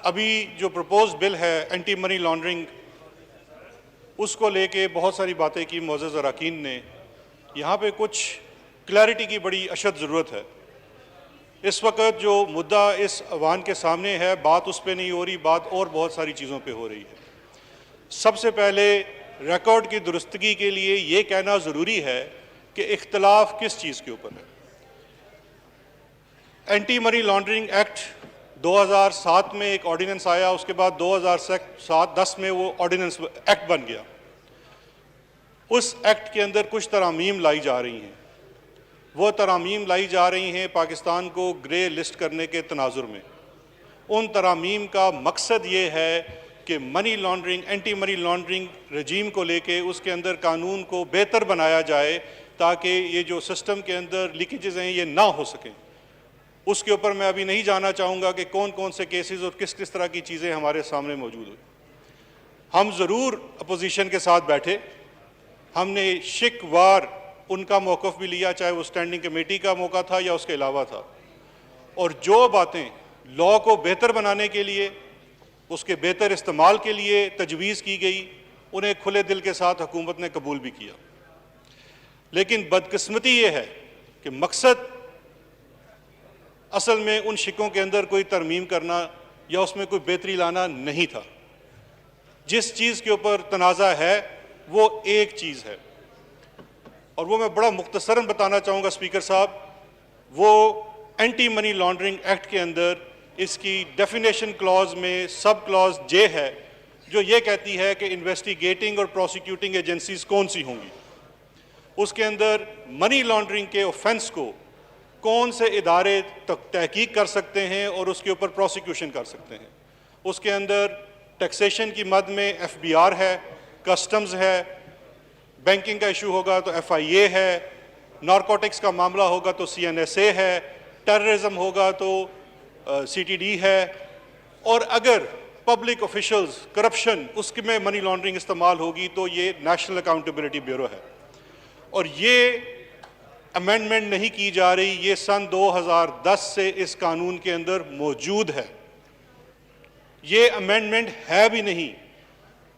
अभी जो proposed bill है एंटी मनी लॉन्ड्रिंग, उसको लेके बहुत सारी बातें की मोअज़्ज़ज़ अरकान ने। यहाँ पे कुछ क्लैरिटी की बड़ी अशद ज़रूरत है। इस वक्त जो मुद्दा इस अवान के सामने है, बात उस पर नहीं हो रही, बात और बहुत सारी चीज़ों पे हो रही है। सबसे पहले रिकॉर्ड की दुरुस्तगी के लिए ये कहना ज़रूरी है कि इख्तलाफ किस चीज़ के ऊपर है। एंटी मनी लॉन्ड्रिंग एक्ट 2007 में एक ऑर्डिनेंस आया, उसके बाद 2007-10 में वो ऑर्डिनेंस एक्ट बन गया। उस एक्ट के अंदर कुछ तरामीम लाई जा रही हैं। वो तरामीम लाई जा रही हैं पाकिस्तान को ग्रे लिस्ट करने के तनाजुर में। उन तरामीम का मकसद ये है कि money laundering, anti money laundering regime को लेके उसके अंदर कानून को बेहतर बनाया जाए ताकि ये जो सिस्टम के अंदर लीकेजेस हैं ये ना हो सकें। उसके ऊपर मैं अभी नहीं जाना चाहूँगा कि कौन कौन से केसेस और किस किस तरह की चीज़ें हमारे सामने मौजूद हुई। हम ज़रूर अपोजिशन के साथ बैठे, हमने शिकवार उनका मौक़िफ़ भी लिया, चाहे वो स्टैंडिंग कमेटी का मौका था या उसके अलावा था, और जो बातें लॉ को बेहतर बनाने के लिए, उसके बेहतर इस्तेमाल के लिए तजवीज़ की गई, उन्हें खुले दिल के साथ हुकूमत ने कबूल भी किया। लेकिन बदकिस्मती ये है कि मकसद असल में उन शिकों के अंदर कोई तरमीम करना या उसमें कोई बेहतरी लाना नहीं था। जिस चीज़ के ऊपर तनाज़ा है वो एक चीज़ है, और वो मैं बड़ा मुख्तसरन बताना चाहूँगा स्पीकर साहब। वो एंटी मनी लॉन्ड्रिंग एक्ट के अंदर इसकी डेफिनेशन क्लॉज में सब क्लॉज जे है, जो ये कहती है कि इन्वेस्टिगेटिंग और प्रोसिक्यूटिंग एजेंसीज कौन सी होंगी। उसके अंदर मनी लॉन्ड्रिंग के ऑफेंस को कौन से इदारे तहकीक कर सकते हैं और उसके ऊपर प्रोसिक्यूशन कर सकते हैं। उसके अंदर टैक्सेशन की मद में FBR है, कस्टम्स है, बैंकिंग का इशू होगा तो FIA है, नारकोटिक्स का मामला होगा तो CNSA है, टेररिज्म होगा तो CTD है, और अगर पब्लिक ऑफिशल्स करप्शन उसमें मनी लॉन्ड्रिंग इस्तेमाल होगी तो ये नेशनल अकाउंटेबिलिटी ब्यूरो है। और ये अमेंडमेंट नहीं की जा रही, ये सन 2010 से इस कानून के अंदर मौजूद है। ये अमेंडमेंट है भी नहीं।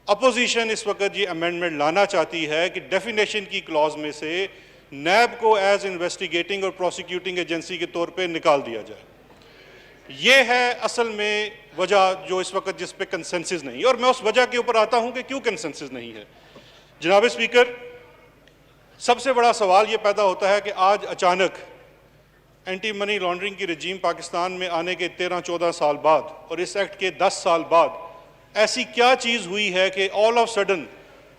अपोजिशन इस वक्त ये अमेंडमेंट लाना चाहती है कि डेफिनेशन की क्लॉज में से नैब को एज इन्वेस्टिगेटिंग और प्रोसिक्यूटिंग एजेंसी के तौर पे निकाल दिया जाए। ये है असल में वजह जो इस वक्त जिस पे कंसेंसस नहीं, और मैं उस वजह के ऊपर आता हूं कि क्यों कंसेंसस नहीं है। जनाब स्पीकर, सबसे बड़ा सवाल ये पैदा होता है कि आज अचानक एंटी मनी लॉन्ड्रिंग की रजीम पाकिस्तान में आने के 13-14 साल बाद और इस एक्ट के 10 साल बाद ऐसी क्या चीज़ हुई है कि ऑल ऑफ सडन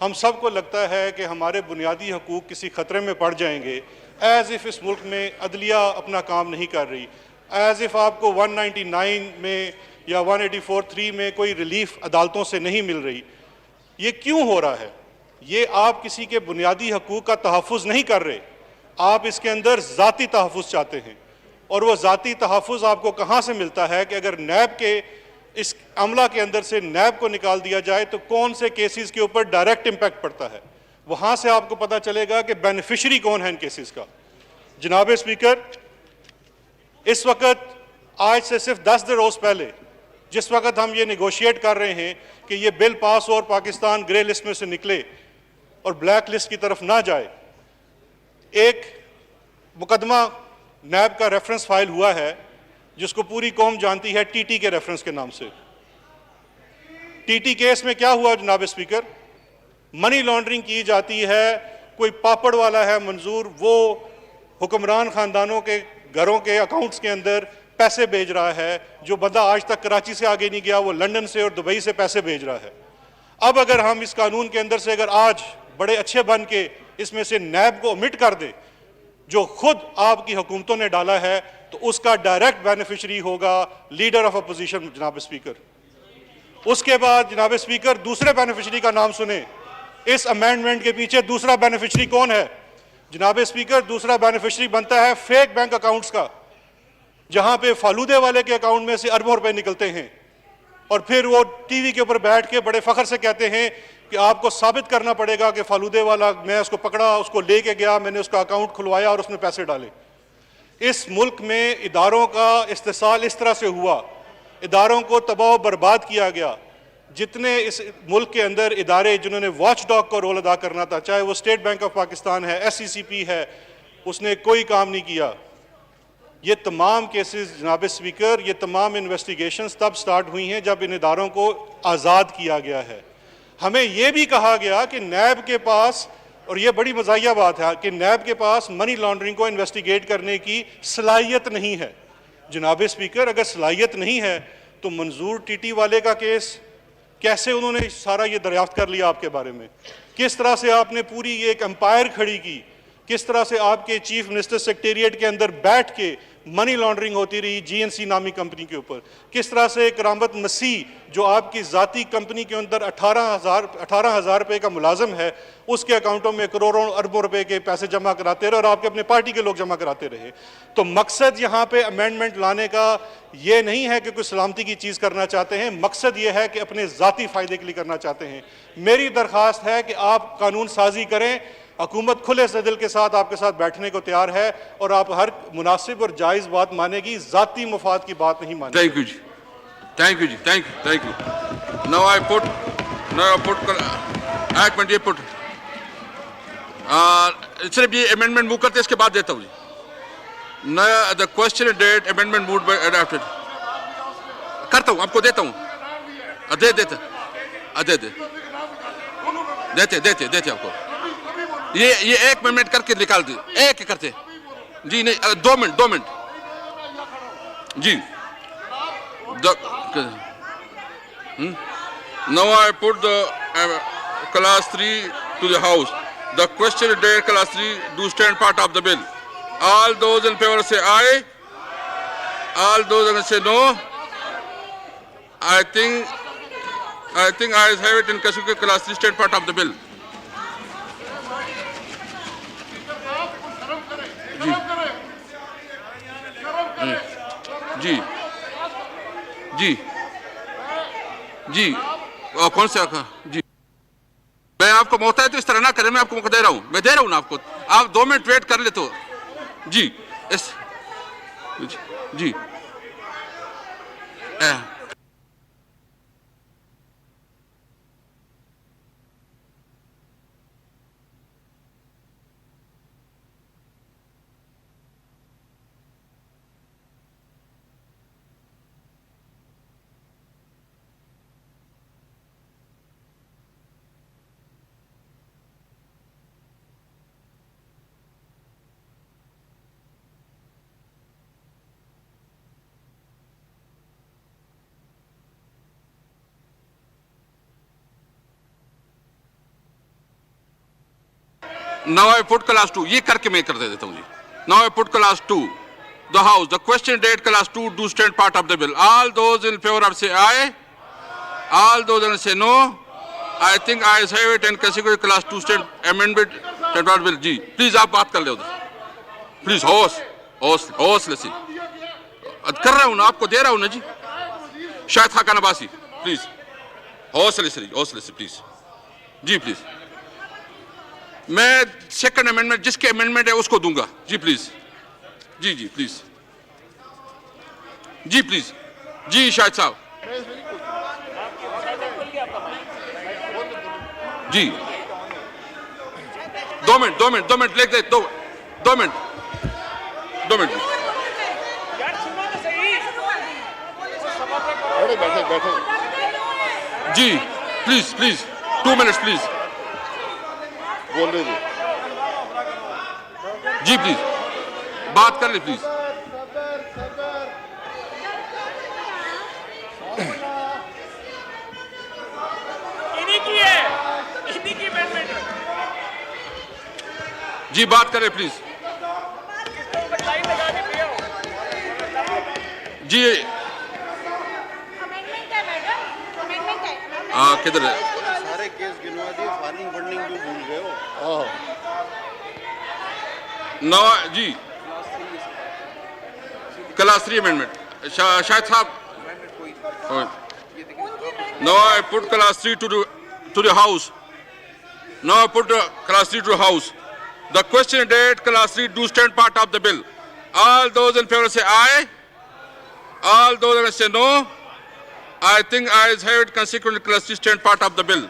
हम सबको लगता है कि हमारे बुनियादी हकूक़ किसी ख़तरे में पड़ जाएंगे। एज़ इफ़ इस मुल्क में अदलिया अपना काम नहीं कर रही, एज़ इफ़ आपको 199 में या 184(3) में कोई रिलीफ अदालतों से नहीं मिल रही। ये क्यों हो रहा है? ये आप किसी के बुनियादी हकूक़ का तहफ़्फ़ुज़ नहीं कर रहे, आप इसके अंदर ज़ाती तहफ़्फ़ुज़ चाहते हैं। और वो ज़ाती तहफ़्फ़ुज़ आपको कहाँ से मिलता है कि अगर नैब के इस अमला के अंदर से नैब को निकाल दिया जाए तो कौन से केसेस के ऊपर डायरेक्ट इम्पैक्ट पड़ता है। वहाँ से आपको पता चलेगा कि बेनिफिशरी कौन है इन केसेस का। जनाब स्पीकर, इस वक्त आज से सिर्फ 10 रोज़ पहले जिस वक्त हम ये निगोशिएट कर रहे हैं कि ये बिल पास हो और पाकिस्तान ग्रे लिस्ट में से निकले और ब्लैक लिस्ट की तरफ ना जाए, एक मुकदमा नैब का रेफरेंस फाइल हुआ है जिसको पूरी कौम जानती है TT के रेफरेंस के नाम से। TT केस में क्या हुआ जनाब स्पीकर? मनी लॉन्ड्रिंग की जाती है, कोई पापड़ वाला है मंजूर, वो हुक्मरान खानदानों के घरों के अकाउंट्स के अंदर पैसे भेज रहा है। जो बंदा आज तक कराची से आगे नहीं गया वो लंदन से और दुबई से पैसे भेज रहा है। अब अगर हम इस कानून के अंदर से अगर आज बड़े अच्छे बन के इसमें से नैब को ओमिट कर दे, जो खुद आपकी हुकूमतों ने डाला है, तो उसका डायरेक्ट बेनिफिशरी होगा लीडर ऑफ अपोजिशन जनाब स्पीकर। उसके बाद जनाब स्पीकर दूसरे बेनिफिशरी का नाम सुने। इस अमेंडमेंट के पीछे दूसरा बेनिफिशरी कौन है जनाब स्पीकर? दूसरा बेनिफिशरी बनता है फेक बैंक अकाउंट्स का, जहां पे फालूदे वाले के अकाउंट में से अरबों रुपए निकलते हैं और फिर वो टीवी के ऊपर बैठ के बड़े फख्र से कहते हैं कि आपको साबित करना पड़ेगा कि फालूदे वाला, मैं उसको पकड़ा, उसको लेके गया, मैंने उसका अकाउंट खुलवाया और उसमें पैसे डाले। इस मुल्क में इदारों का इस्तेसाल इस तरह से हुआ, इदारों को तबाह बर्बाद किया गया। जितने इस मुल्क के अंदर इदारे जिन्होंने वॉच डॉग का रोल अदा करना था, चाहे वो स्टेट बैंक ऑफ पाकिस्तान है, SCCP है, उसने कोई काम नहीं किया। ये तमाम केसेस जनाब स्पीकर, ये तमाम इन्वेस्टिगेशंस तब स्टार्ट हुई हैं जब इन इदारों को आज़ाद किया गया है। हमें ये भी कहा गया कि नैब के पास, और ये बड़ी मज़ाहिया बात है कि नैब के पास मनी लॉन्ड्रिंग को इन्वेस्टिगेट करने की सलाहियत नहीं है। जनाब स्पीकर, अगर सलाहियत नहीं है तो मंजूर टीटी वाले का केस कैसे उन्होंने सारा ये दरियाफ्त कर लिया आपके बारे में? किस तरह से आपने पूरी ये एक एम्पायर खड़ी की? किस तरह से आपके चीफ मिनिस्टर सेक्रेटेरिएट के अंदर बैठ के मनी लॉन्ड्रिंग होती रही GNC नामी कंपनी के ऊपर? किस तरह से करामत मसीह जो आपकी ज़ाती कंपनी के अंदर 18,000 रुपये का मुलाजम है, उसके अकाउंटों में करोड़ों अरबों रुपए के पैसे जमा कराते रहे और आपके अपने पार्टी के लोग जमा कराते रहे। तो मकसद यहाँ पे अमेंडमेंट लाने का ये नहीं है कि कोई सलामती की चीज़ करना चाहते हैं, मकसद ये है कि अपने ज़ाती फ़ायदे के लिए करना चाहते हैं। मेरी दरख्वास्त है कि आप कानून साजी करें। हुकूमत खुले से दिल के साथ आपके साथ बैठने को तैयार है और आप हर मुनासिब और जायज़ बात मानेगी, ज़ाती मुफाद की बात नहीं मानेगी। थैंक यू जी, थैंक यू जी, thank you. Now I put एक मिनट, ये पुट सिर्फ ये अमेंडमेंट मूव करते इसके बाद देता हूँ जी। नया the question that amendment move by adopted करता हूँ, आपको देता हूँ। देते आपको ये एक मिनट करके निकाल दी, एक करते जी, नहीं 2 मिनट जी। Now I put the class 3 to the house. The question date class 3 do stand part of the bill. All those in favor say aye. All those against say no. I think I have it in Kashmir class 3 stand part of the bill. जी जी जी कौन सा जी? मैं आपको मौका है तो इस तरह ना करें, मैं आपको मौका दे रहा हूं, मैं दे रहा हूं ना आपको। आप 2 मिनट वेट कर ले तो जी इस जी Now I put class 2, ये करके मैं कर देता हूँ जी। Now I put class 2, the house, the question date class 2 do stand part of the bill. All those in favor of say aye. All those against say no. I think I have it and category class 2 stand amendment stand part bill ji. Please आप बात कर ले उधर। Please हौसले से कर रहा हूँ ना, आपको दे रहा हूँ ना जी। शायद खान अब्बासी प्लीज हौसले से प्लीज जी, प्लीज। मैं सेकंड अमेंडमेंट जिसके अमेंडमेंट है उसको दूंगा जी, प्लीज जी प्लीज जी शाहिद साहब जी। 2 मिनट लेके 2 मिनट बैठे जी, प्लीज 2 मिनट्स प्लीज बोल रहे जी, प्लीज बात कर ले प्लीज। इन्हीं की अमेंडमेंट जी, बात करें प्लीज जी। किधर है? सारे केस गिनवा दिए, फार्मिंग फंडिंग भी भूल गए हो। नो जी, क्लास 3 अमेंडमेंट शायद साहब। Now I put clause 3 to the house. Now I put class 3 to the house. The question date class 3 do stand part of the bill. All those in favor say aye. All those against say no. I think ayes have it. Consequently, class 3 stand part of the bill.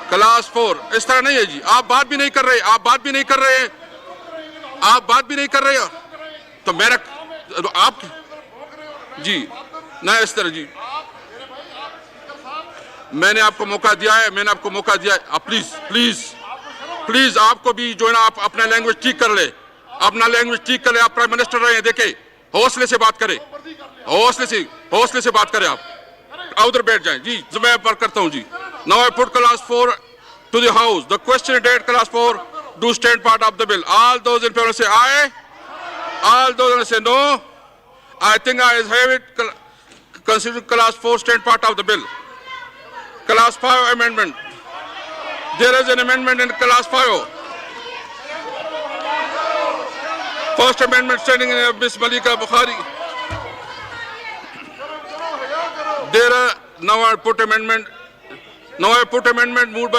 Class 4 इस तरह नहीं है जी, आप बात भी नहीं कर रहे, आप बात भी नहीं कर रहे, आप बात भी नहीं कर रहे, तो मेरा आप जी ना इस तरह जी, मैंने आपको मौका दिया है, मैंने आपको मौका दिया है, आप प्लीज प्लीज प्लीज आपको भी जो है ना आप अपना लैंग्वेज ठीक कर ले, अपना लैंग्वेज ठीक कर ले। आप प्राइम मिनिस्टर रहे हैं, देखे हौसले से बात करें, हौसले से बात करें, आप उधर बैठ जाएं जी। मैं बात करता हूं जी। Now I put class 4 to the house. The question date class 4 do stand part of the bill. All those in favor say aye. All those say no. I think I have it. Consider class 4 stand part of the bill. Class 5 amendment. There is an amendment in class 5. First amendment standing in Miss Malika Bukhari. There are now I put amendment moved by